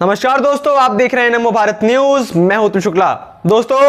नमस्कार दोस्तों, आप देख रहे हैं नमो भारत न्यूज। मैं हूं तुम शुक्ला। दोस्तों,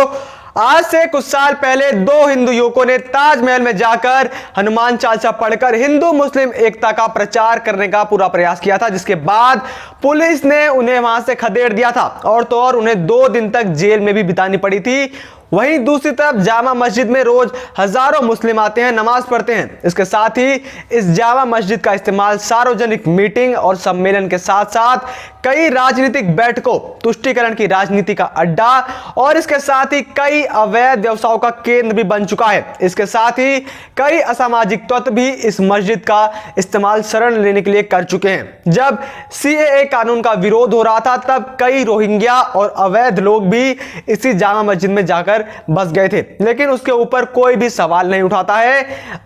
आज से कुछ साल पहले दो हिंदू युवकों ने ताजमहल में जाकर हनुमान चालीसा पढ़कर हिंदू मुस्लिम एकता का प्रचार करने का पूरा प्रयास किया था, जिसके बाद पुलिस ने उन्हें वहां से खदेड़ दिया था और तो और उन्हें 2 दिन तक जेल में भी बितानी पड़ी थी। वहीं दूसरी तरफ जामा मस्जिद में रोज हजारों मुस्लिम आते हैं, नमाज पढ़ते हैं। इसके साथ ही इस जामा मस्जिद का इस्तेमाल सार्वजनिक मीटिंग और सम्मेलन के साथ साथ कई राजनीतिक बैठकों, तुष्टीकरण की राजनीति का अड्डा और इसके साथ ही कई अवैध व्यवसायों का केंद्र भी बन चुका है। इसके साथ ही कई असामाजिक तत्व भी इस मस्जिद का इस्तेमाल शरण लेने के लिए कर चुके हैं। जब सीएए कानून का विरोध हो रहा था, तब कई रोहिंग्या और अवैध लोग भी इसी जामा मस्जिद में जाकर बस गए थे, लेकिन उसके ऊपर कोई भी सवाल नहीं उठाता है।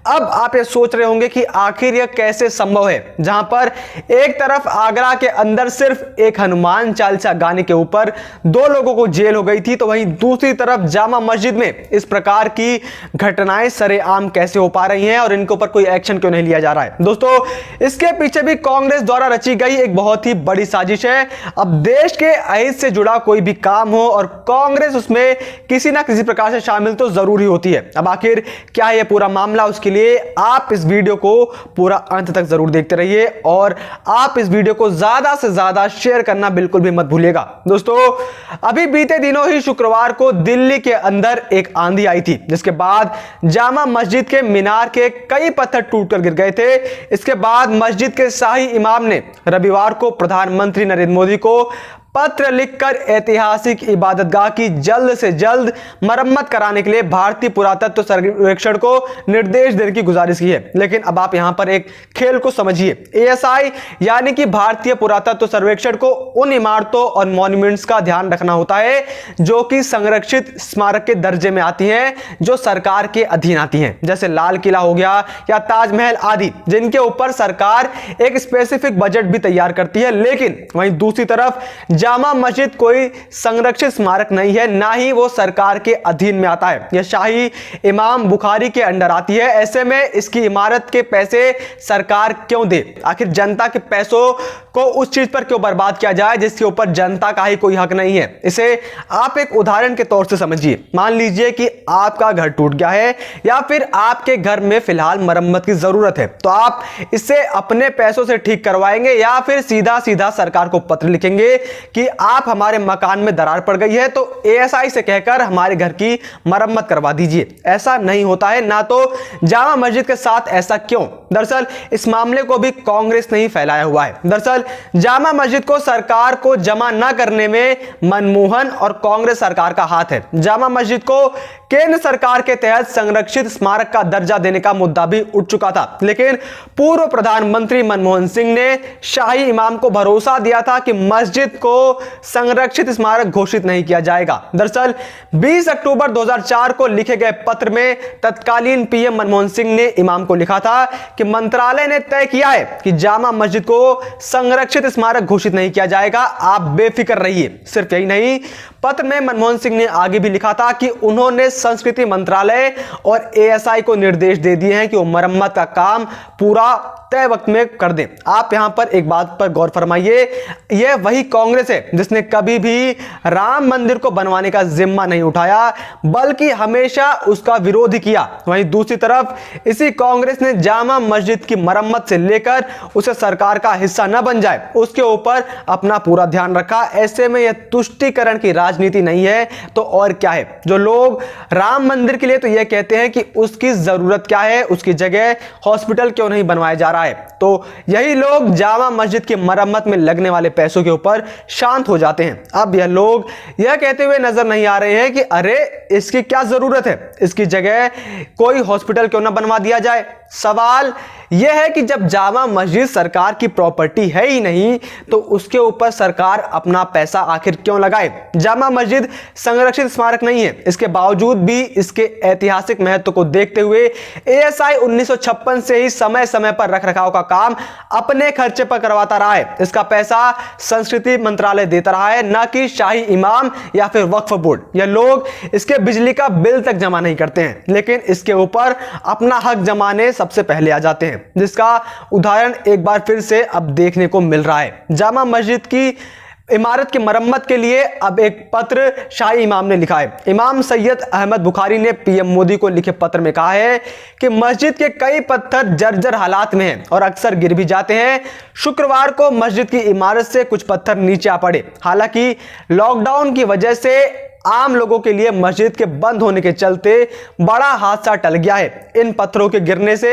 अब आप ये सोच रहे होंगे कि आखिर यह कैसे संभव है, जहां पर एक तरफ आगरा के अंदर सिर्फ एक हनुमान चालीसा गाने के ऊपर 2 लोगों को जेल हो गई थी, तो वहीं दूसरी तरफ जामा मस्जिद में इस प्रकार की घटनाएं सरेआम कैसे हो पा रही हैं और इनके ऊपर कोई एक्शन क्यों नहीं लिया जा रहा है। दोस्तों, इसके पीछे भी कांग्रेस द्वारा रची गई एक बहुत ही बड़ी साजिश है। अब देश के अहित से जुड़ा कोई भी काम हो और कांग्रेस उसमें किसी ना किसी प्रकार से शामिल तो जरूरी होती है। अब आखिर क्या है यह पूरा मामला, उसके लिए आप इस वीडियो को पूरा अंत तक जरूर देखते रहिए और आप इस वीडियो को ज्यादा से ज्यादा शेयर करना बिल्कुल भी मत भूलिएगा। दोस्तों, अभी बीते दिनों ही शुक्रवार को दिल्ली के अंदर एक आंधी आई थी, जिसके बाद जामा मस्जिद के मीनार के कई पत्थर टूटकर गिर गए थे। इसके बाद मस्जिद के शाही इमाम ने रविवार को प्रधानमंत्री नरेंद्र मोदी को पत्र लिखकर ऐतिहासिक इबादतगाह की जल्द से जल्द मरम्मत कराने के लिए भारतीय पुरातत्व सर्वेक्षण को निर्देश देने की गुजारिश की है। लेकिन अब आप यहां पर एक खेल को समझिए। एएसआई यानी कि भारतीय पुरातत्व सर्वेक्षण को उन इमारतों और मॉन्यूमेंट्स का ध्यान रखना होता है जो कि संरक्षित स्मारक के दर्जे में आती हैं, जो सरकार के अधीन आती हैं, जैसे लाल किला हो गया या ताजमहल आदि, जिनके ऊपर सरकार एक स्पेसिफिक बजट भी तैयार करती है। लेकिन वहीं दूसरी तरफ जामा मस्जिद कोई संरक्षित स्मारक नहीं है, ना ही वो सरकार के अधीन में आता है। यह शाही इमाम बुखारी के अंडर आती है। ऐसे में इसकी इमारत के पैसे सरकार क्यों दे? आखिर जनता के पैसों को उस चीज पर क्यों बर्बाद किया जाए जिसके ऊपर जनता का ही कोई हक नहीं है? इसे आप एक उदाहरण के तौर से समझिए। मान लीजिए कि आपका घर टूट गया है या फिर आपके घर में फिलहाल मरम्मत की जरूरत है, तो आप इसे अपने पैसों से ठीक करवाएंगे या फिर सीधा सीधा सरकार को पत्र लिखेंगे कि आप हमारे मकान में दरार पड़ गई है तो एएसआई से कहकर हमारे घर की मरम्मत करवा दीजिए? ऐसा नहीं होता है, ना तो जामा मस्जिद के साथ ऐसा क्यों? दरअसल इस मामले को भी कांग्रेस ने ही फैलाया हुआ है। दरअसल जामा मस्जिद को सरकार को जमा न करने में मनमोहन और कांग्रेस सरकार का हाथ है। जामा मस्जिद को केंद्र सरकार के तहत संरक्षित स्मारक का दर्जा देने का मुद्दा भी उठ चुका था, लेकिन पूर्व प्रधानमंत्री मनमोहन सिंह ने शाही इमाम को भरोसा दिया था कि मस्जिद को संरक्षित स्मारक घोषित नहीं किया जाएगा। दरअसल 20 अक्टूबर 2004 को लिखे गए पत्र में तत्कालीन पीएम मनमोहन सिंह ने इमाम को लिखा था कि मंत्रालय ने तय किया है कि जामा मस्जिद को संरक्षित स्मारक घोषित नहीं किया जाएगा, आप बेफिक्र रहिए। सिर्फ यही नहीं, पत्र में मनमोहन सिंह ने आगे भी लिखा था कि उन्होंने संस्कृति मंत्रालय और एएसआई को निर्देश दे दिए हैं कि वो मरम्मत का काम पूरा तय वक्त में कर दें। आप यहां पर एक बात पर गौर फरमाइए, यह वही कांग्रेस है जिसने कभी भी राम मंदिर को बनवाने का जिम्मा नहीं उठाया, बल्कि हमेशा उसका विरोध किया। वहीं दूसरी तरफ इसी कांग्रेस ने जामा मस्जिद की मरम्मत से लेकर उसे सरकार का हिस्सा न बन जाए उसके ऊपर अपना पूरा ध्यान रखा। ऐसे में यह तुष्टीकरण की राजनीति नहीं है तो और क्या है? जो लोग राम मंदिर के लिए तो यह कहते हैं कि उसकी जरूरत क्या है, उसकी जगह हॉस्पिटल क्यों नहीं बनवाया जा रहा है, तो यही लोग जामा मस्जिद की मरम्मत में लगने वाले पैसों के ऊपर शांत हो जाते हैं। अब यह लोग यह कहते हुए नजर नहीं आ रहे हैं कि अरे इसकी क्या जरूरत है, इसकी जगह कोई हॉस्पिटल क्यों ना बनवा दिया जाए। सवाल यह है कि जब जामा मस्जिद सरकार की प्रॉपर्टी है ही नहीं तो उसके ऊपर सरकार अपना पैसा आखिर क्यों लगाए? जामा मस्जिद संरक्षित स्मारक नहीं है, इसके बावजूद भी इसके ऐतिहासिक महत्व को देखते हुए एएसआई 1956 से ही समय समय पर रखरखाव का काम अपने खर्चे पर करवाता रहा है। इसका पैसा संस्कृति मंत्रालय देता रहा है, ना कि शाही इमाम या फिर वक्फ बोर्ड। यह लोग इसके बिजली का बिल तक जमा नहीं करते हैं, लेकिन इसके ऊपर अपना हक जमाने सबसे पहले आ जाते हैं, जिसका उदाहरण एक बार फिर से अब देखने को मिल रहा है। जामा मस्जिद की इमारत की मरम्मत के लिए अब एक पत्र शाही इमाम ने लिखा है। इमाम सैयद अहमद बुखारी ने पीएम मोदी को लिखे पत्र में कहा है कि मस्जिद के कई पत्थर जर्जर हालात में हैं और अक्सर गिर भी जाते हैं। शुक्रवार को मस्जिद की इमारत से कुछ पत्थर नीचे आ पड़े। हालांकि लॉकडाउन की वजह से आम लोगों के लिए मस्जिद के बंद होने के चलते बड़ा हादसा टल गया है। इन पत्थरों के गिरने से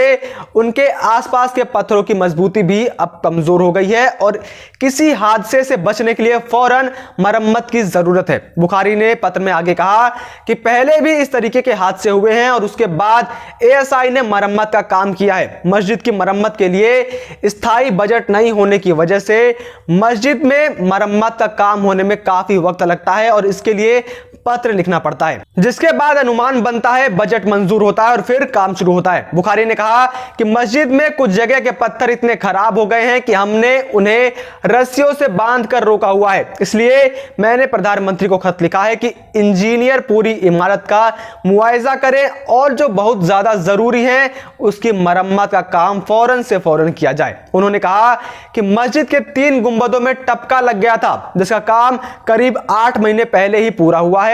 उनके आसपास के पत्थरों की मजबूती भी अब कमजोर हो गई है और किसी हादसे से बचने के लिए फौरन मरम्मत की जरूरत है। बुखारी ने पत्र में आगे कहा कि पहले भी इस तरीके के हादसे हुए हैं और उसके बाद एएसआई ने मरम्मत का काम किया है। मस्जिद की मरम्मत के लिए स्थायी बजट नहीं होने की वजह से मस्जिद में मरम्मत का काम होने में काफी वक्त लगता है और इसके लिए पत्र लिखना पड़ता है, जिसके बाद अनुमान बनता है, बजट मंजूर होता है और फिर काम शुरू होता है। बुखारी ने कहा कि मस्जिद में कुछ जगह के पत्थर इतने खराब हो गए हैं कि हमने उन्हें रस्सियों से बांधकर रोका हुआ है। इसलिए मैंने प्रधानमंत्री को खत लिखा है कि इंजीनियर पूरी इमारत का मुआयजा करें और जो बहुत ज्यादा जरूरी है उसकी मरम्मत का काम फौरन से फौरन किया जाए। उन्होंने कहा कि मस्जिद के 3 गुंबदों में टपका लग गया था, जिसका काम करीब 8 महीने पहले ही पूरा हुआ है।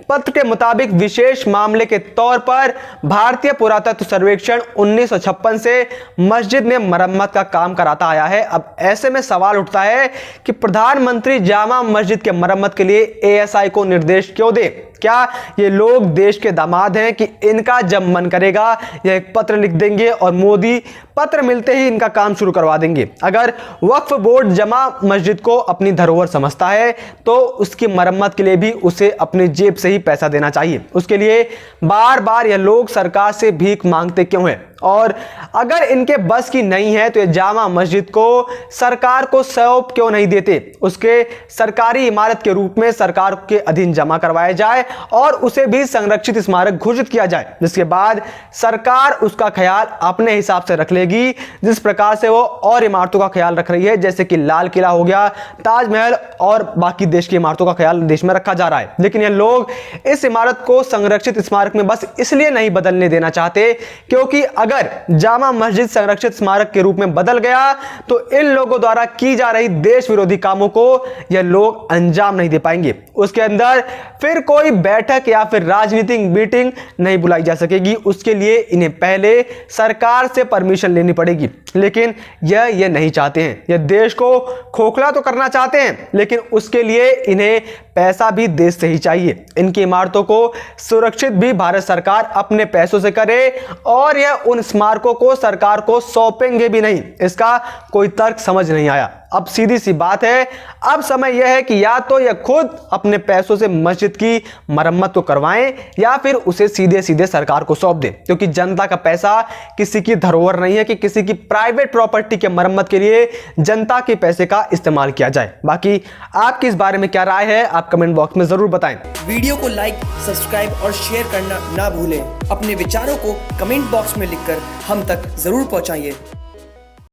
पत्र के मुताबिक विशेष मामले के तौर पर भारतीय पुरातत्व सर्वेक्षण 1956 से मस्जिद में मरम्मत का काम कराता आया है। अब ऐसे में सवाल उठता है कि प्रधानमंत्री जामा मस्जिद के मरम्मत के लिए एएसआई को निर्देश क्यों दे? क्या ये लोग देश के दामाद हैं कि इनका जब मन करेगा यह एक पत्र लिख देंगे और मोदी पत्र मिलते ही इनका काम शुरू करवा देंगे? अगर वक्फ बोर्ड जामा मस्जिद को अपनी धरोहर समझता है तो उसकी मरम्मत के लिए भी उसे अपने जेब से ही पैसा देना चाहिए। उसके लिए बार बार यह लोग सरकार से भीख मांगते क्यों हैं? और अगर इनके बस की नहीं है तो ये जामा मस्जिद को सरकार को सौंप क्यों नहीं देते? उसके सरकारी इमारत के रूप में सरकार के अधीन जमा करवाया जाए और उसे भी संरक्षित स्मारक घोषित किया जाए, जिसके बाद सरकार उसका ख्याल अपने हिसाब से रख लेगी, जिस प्रकार से वो और इमारतों का ख्याल रख रही है, जैसे कि लाल किला हो गया, ताजमहल और बाकी देश की इमारतों का ख्याल देश में रखा जा रहा है। लेकिन ये लोग इस इमारत को संरक्षित स्मारक में बस इसलिए नहीं बदलने देना चाहते क्योंकि अगर जामा मस्जिद संरक्षित स्मारक के रूप में बदल गया तो इन लोगों द्वारा की जा रही देश विरोधी कामों को यह लोग अंजाम नहीं दे पाएंगे। उसके अंदर फिर कोई बैठक या फिर राजनीतिक मीटिंग नहीं बुलाई जा सकेगी। उसके लिए इन्हें पहले सरकार से परमिशन लेनी पड़ेगी। लेकिन यह नहीं चाहते हैं। यह देश को खोखला तो करना चाहते हैं, लेकिन उसके लिए इन्हें पैसा भी देश से ही चाहिए। इनकी इमारतों को सुरक्षित भी भारत सरकार अपने पैसों से करे और यह उन स्मारकों को सरकार को सौंपेंगे भी नहीं। इसका कोई तर्क समझ नहीं आया। अब सीधी सी बात है, अब समय यह है कि या तो यह खुद अपने पैसों से मस्जिद की मरम्मत को करवाएं या फिर उसे सीधे सीधे सरकार को सौंप दें, क्योंकि जनता का पैसा किसी की धरोहर नहीं है कि किसी की प्राइवेट प्रॉपर्टी के मरम्मत के लिए जनता के पैसे का इस्तेमाल किया जाए। बाकी आपकी इस बारे में क्या राय है, आप कमेंट बॉक्स में जरूर बताएं। वीडियो को लाइक, सब्सक्राइब और शेयर करना ना भूलें। अपने विचारों को कमेंट बॉक्स में लिखकर हम तक जरूर पहुंचाइए।